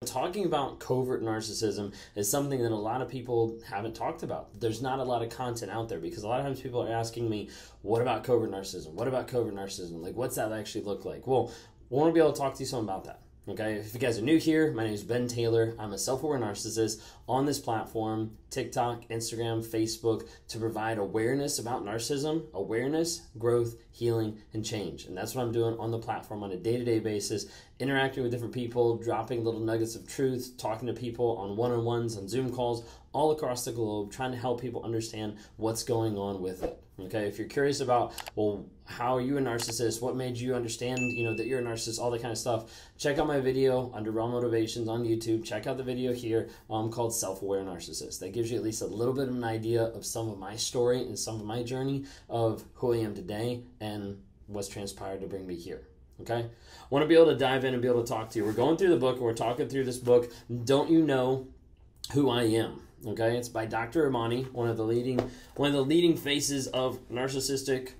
Talking about covert narcissism is something that a lot of people haven't talked about. There's not a lot of content out there because a lot of times people are asking me, what about covert narcissism? What about covert narcissism? Like, what's that actually look like? Well, I want to be able to talk to you some about that. Okay, if you guys are new here, my name is Ben Taylor. I'm a self-aware narcissist on this platform, TikTok, Instagram, Facebook, to provide awareness about narcissism, awareness, growth, healing, and change. And that's what I'm doing on the platform on a day-to-day basis, interacting with different people, dropping little nuggets of truth, talking to people on one-on-ones, on Zoom calls, all across the globe, trying to help people understand what's going on with it. Okay, if you're curious about, well, how are you a narcissist? What made you understand, that you're a narcissist, all that kind of stuff, check out my video under Raw Motivations on YouTube. Check out the video here called Self-Aware Narcissist. That gives you at least a little bit of an idea of some of my story and some of my journey of who I am today and what's transpired to bring me here. Okay? I want to be able to dive in and be able to talk to you. We're going through the book and we're talking through this book, Don't You Know Who I Am? Okay, it's by Dr. Imani, one of the leading faces of narcissistic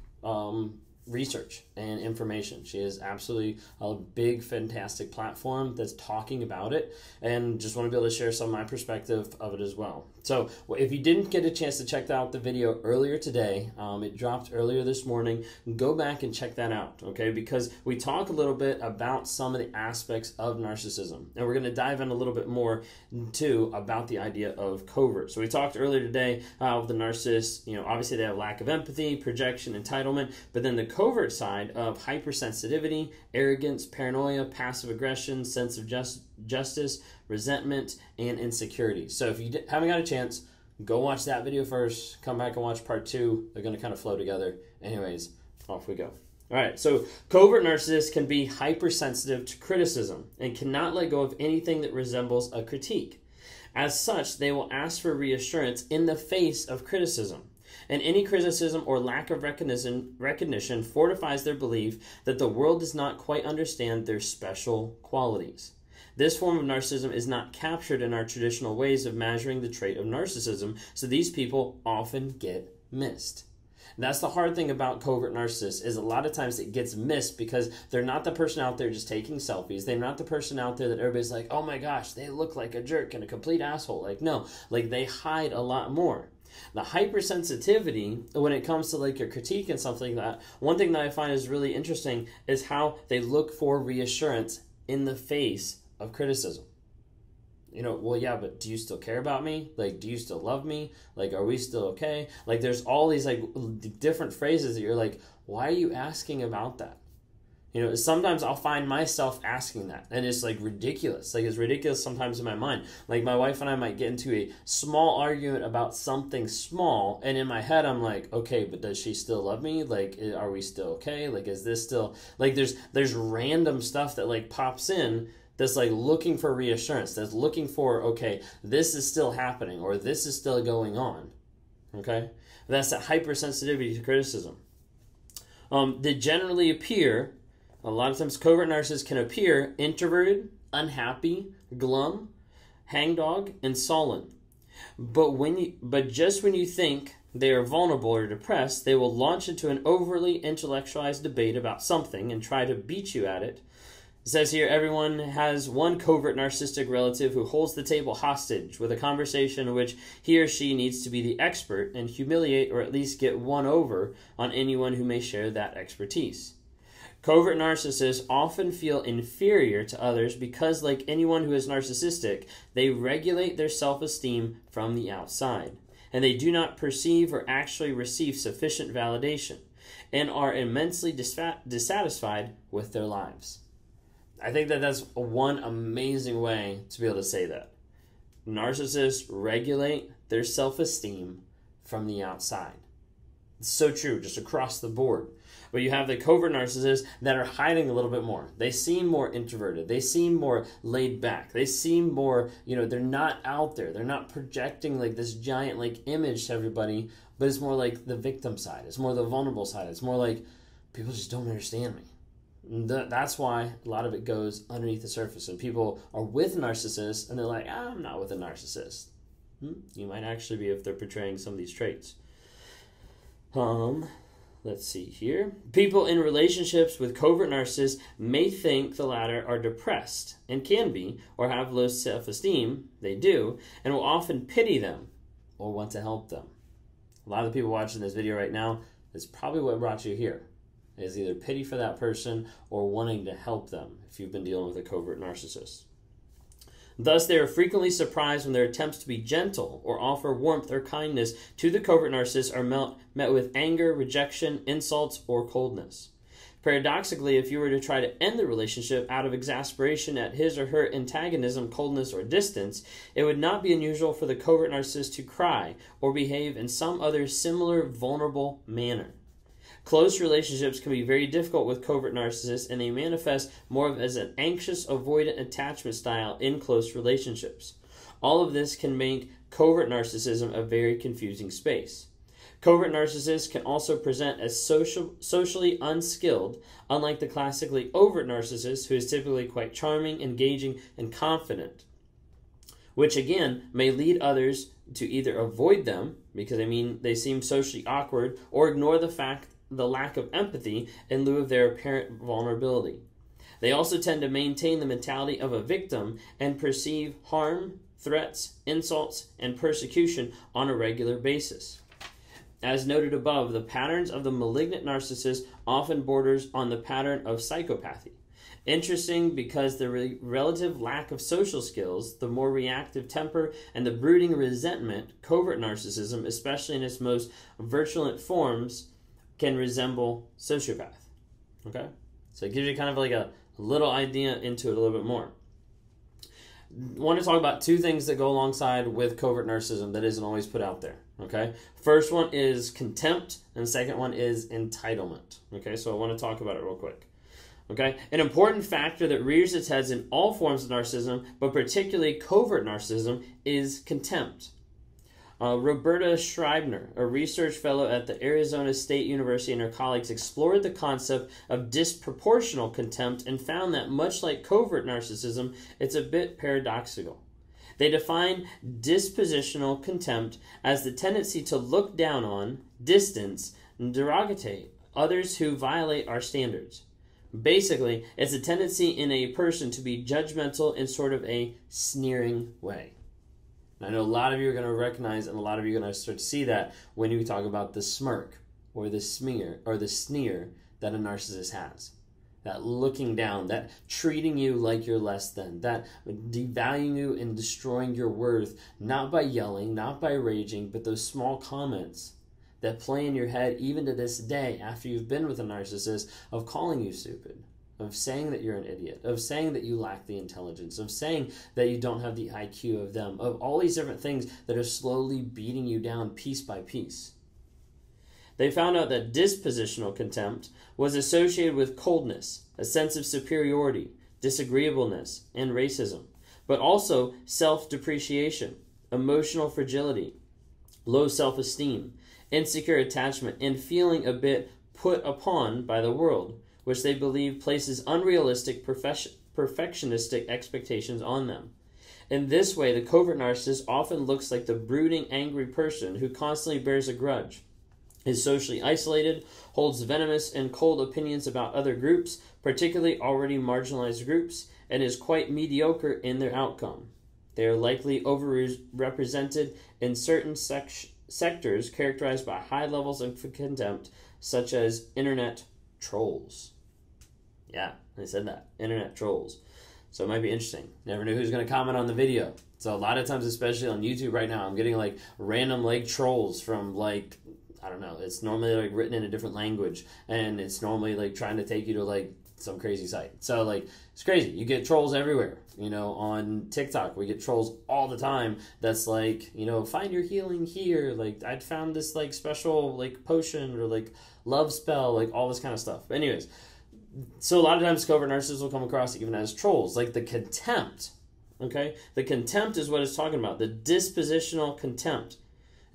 research and information. She is absolutely a big, fantastic platform that's talking about it, and just want to be able to share some of my perspective of it as well. So if you didn't get a chance to check out the video earlier today, it dropped earlier this morning, go back and check that out, okay? Because we talk a little bit about some of the aspects of narcissism, and we're going to dive in a little bit more too about the idea of covert. So we talked earlier today with the narcissist, obviously they have lack of empathy, projection, entitlement, but then the covert side of hypersensitivity, arrogance, paranoia, passive aggression, sense of justice, resentment, and insecurity. So if you haven't got a chance, go watch that video first, come back and watch part 2. They're going to kind of flow together. Anyways, off we go. All right, so covert narcissists can be hypersensitive to criticism and cannot let go of anything that resembles a critique. As such, they will ask for reassurance in the face of criticism. And any criticism or lack of recognition fortifies their belief that the world does not quite understand their special qualities. This form of narcissism is not captured in our traditional ways of measuring the trait of narcissism, so these people often get missed. And that's the hard thing about covert narcissists, is a lot of times it gets missed because they're not the person out there just taking selfies. They're not the person out there that everybody's like, oh my gosh, they look like a jerk and a complete asshole. Like, no, like they hide a lot more. The hypersensitivity, when it comes to like your critique and something like that, one thing that I find is really interesting is how they look for reassurance in the face of criticism. Well, yeah, but do you still care about me? Like, do you still love me? Like, are we still okay? Like, there's all these like different phrases that you're like, why are you asking about that? Sometimes I'll find myself asking that, and it's like ridiculous. Like, it's ridiculous sometimes in my mind. Like, my wife and I might get into a small argument about something small, and in my head I'm like, okay, but does she still love me? Like, are we still okay? Like, is this still, like, there's random stuff that like pops in that's like looking for reassurance, that's looking for, okay, this is still happening, or this is still going on, okay? That's that hypersensitivity to criticism. They generally appear, a lot of times covert narcissists can appear introverted, unhappy, glum, hangdog, and sullen. But just when you think they are vulnerable or depressed, they will launch into an overly intellectualized debate about something and try to beat you at it. It says here, everyone has one covert narcissistic relative who holds the table hostage with a conversation in which he or she needs to be the expert and humiliate or at least get one over on anyone who may share that expertise. Covert narcissists often feel inferior to others because, like anyone who is narcissistic, they regulate their self-esteem from the outside, and they do not perceive or actually receive sufficient validation, and are immensely dissatisfied with their lives. I think that that's one amazing way to be able to say that. Narcissists regulate their self-esteem from the outside. It's so true, just across the board. But you have the covert narcissists that are hiding a little bit more. They seem more introverted. They seem more laid back. They seem more, they're not out there. They're not projecting like this giant like image to everybody, but it's more like the victim side. It's more the vulnerable side. It's more like people just don't understand me. That's why a lot of it goes underneath the surface. And people are with narcissists and they're like, I'm not with a narcissist. You might actually be if they're portraying some of these traits. let's see here. People in relationships with covert narcissists may think the latter are depressed, and can be, or have low self-esteem, they do, and will often pity them or want to help them. A lot of the people watching this video right now, that's probably what brought you here, is either pity for that person or wanting to help them if you've been dealing with a covert narcissist. Thus, they are frequently surprised when their attempts to be gentle or offer warmth or kindness to the covert narcissist are met with anger, rejection, insults, or coldness. Paradoxically, if you were to try to end the relationship out of exasperation at his or her antagonism, coldness, or distance, it would not be unusual for the covert narcissist to cry or behave in some other similar vulnerable manner. Close relationships can be very difficult with covert narcissists, and they manifest more as an anxious, avoidant attachment style in close relationships. All of this can make covert narcissism a very confusing space. Covert narcissists can also present as socially unskilled, unlike the classically overt narcissist, who is typically quite charming, engaging, and confident, which again may lead others to either avoid them, because they seem socially awkward, or ignore the lack of empathy in lieu of their apparent vulnerability. They also tend to maintain the mentality of a victim and perceive harm, threats, insults, and persecution on a regular basis. As noted above, the patterns of the malignant narcissist often borders on the pattern of psychopathy. Interesting because the relative lack of social skills, the more reactive temper, and the brooding resentment, covert narcissism, especially in its most virulent forms, can resemble sociopath. Okay? So it gives you kind of like a little idea into it a little bit more. I want to talk about two things that go alongside with covert narcissism that isn't always put out there. Okay? First one is contempt, and the second one is entitlement. Okay? So I want to talk about it real quick. Okay? An important factor that rears its heads in all forms of narcissism, but particularly covert narcissism, is contempt. Roberta Schreibner, a research fellow at the Arizona State University, and her colleagues explored the concept of disproportional contempt and found that, much like covert narcissism, it's a bit paradoxical. They define dispositional contempt as the tendency to look down on, distance, and derogate others who violate our standards. Basically, it's a tendency in a person to be judgmental in sort of a sneering way. I know a lot of you are going to recognize, and a lot of you are going to start to see that when you talk about the smirk or the smear or the sneer that a narcissist has. That looking down, that treating you like you're less than, that devaluing you and destroying your worth, not by yelling, not by raging, but those small comments that play in your head even to this day after you've been with a narcissist, of calling you stupid, of saying that you're an idiot, of saying that you lack the intelligence, of saying that you don't have the IQ of them, of all these different things that are slowly beating you down piece by piece. They found out that dispositional contempt was associated with coldness, a sense of superiority, disagreeableness, and racism, but also self-depreciation, emotional fragility, low self-esteem, insecure attachment, and feeling a bit put upon by the world, which they believe places unrealistic perfectionistic expectations on them. In this way, the covert narcissist often looks like the brooding, angry person who constantly bears a grudge, is socially isolated, holds venomous and cold opinions about other groups, particularly already marginalized groups, and is quite mediocre in their outcome. They are likely overrepresented in certain sectors characterized by high levels of contempt, such as internet trolls. Yeah, I said that. Internet trolls. So it might be interesting. Never knew who's going to comment on the video. So a lot of times, especially on YouTube right now, I'm getting like random like trolls from like, I don't know, it's normally like written in a different language, and it's normally like trying to take you to like some crazy site. So like, it's crazy. You get trolls everywhere. You know, on TikTok, we get trolls all the time. That's like, you know, find your healing here. Like, I'd found this like special like potion or like love spell, like all this kind of stuff. But anyways, so a lot of times covert narcissists will come across even as trolls, like the contempt. Okay, the contempt is what it's talking about. The dispositional contempt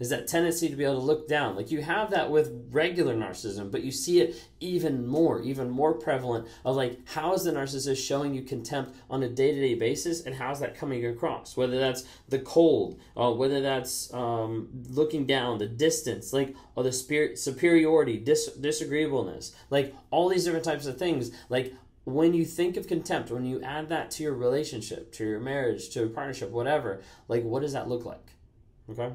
is that tendency to be able to look down. Like, you have that with regular narcissism, but you see it even more prevalent of like, how is the narcissist showing you contempt on a day-to-day basis, and how's that coming across? Whether that's the cold, whether that's looking down, the distance, like, or the superiority, disagreeableness, like all these different types of things. Like, when you think of contempt, when you add that to your relationship, to your marriage, to a partnership, whatever, like, what does that look like? Okay?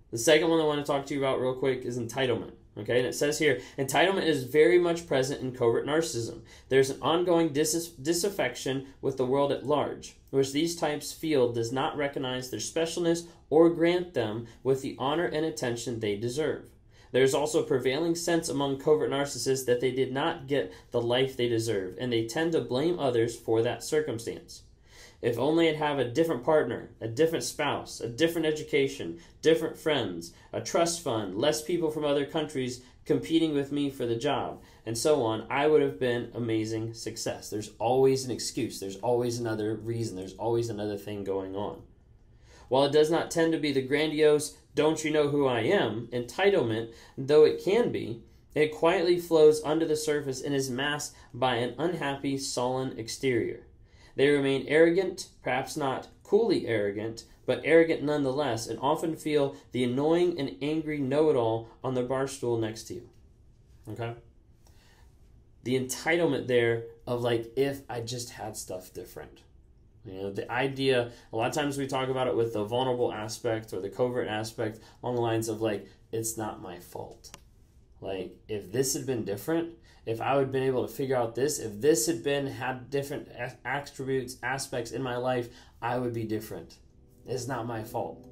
The second one I want to talk to you about real quick is entitlement. Okay, and it says here, entitlement is very much present in covert narcissism. There's an ongoing disaffection with the world at large, which these types feel does not recognize their specialness or grant them with the honor and attention they deserve. There's also a prevailing sense among covert narcissists that they did not get the life they deserve, and they tend to blame others for that circumstance. If only I'd have a different partner, a different spouse, a different education, different friends, a trust fund, less people from other countries competing with me for the job, and so on, I would have been amazing success. There's always an excuse. There's always another reason. There's always another thing going on. While it does not tend to be the grandiose, don't you know who I am, entitlement, though it can be, it quietly flows under the surface and is masked by an unhappy, sullen exterior. They remain arrogant, perhaps not coolly arrogant, but arrogant nonetheless, and often feel the annoying and angry know-it-all on the bar stool next to you. Okay? The entitlement there of like, if I just had stuff different. You know, the idea, a lot of times we talk about it with the vulnerable aspect or the covert aspect along the lines of like, it's not my fault. Like, if this had been different, if I would have been able to figure out this, if this had different attributes, aspects in my life, I would be different. It's not my fault.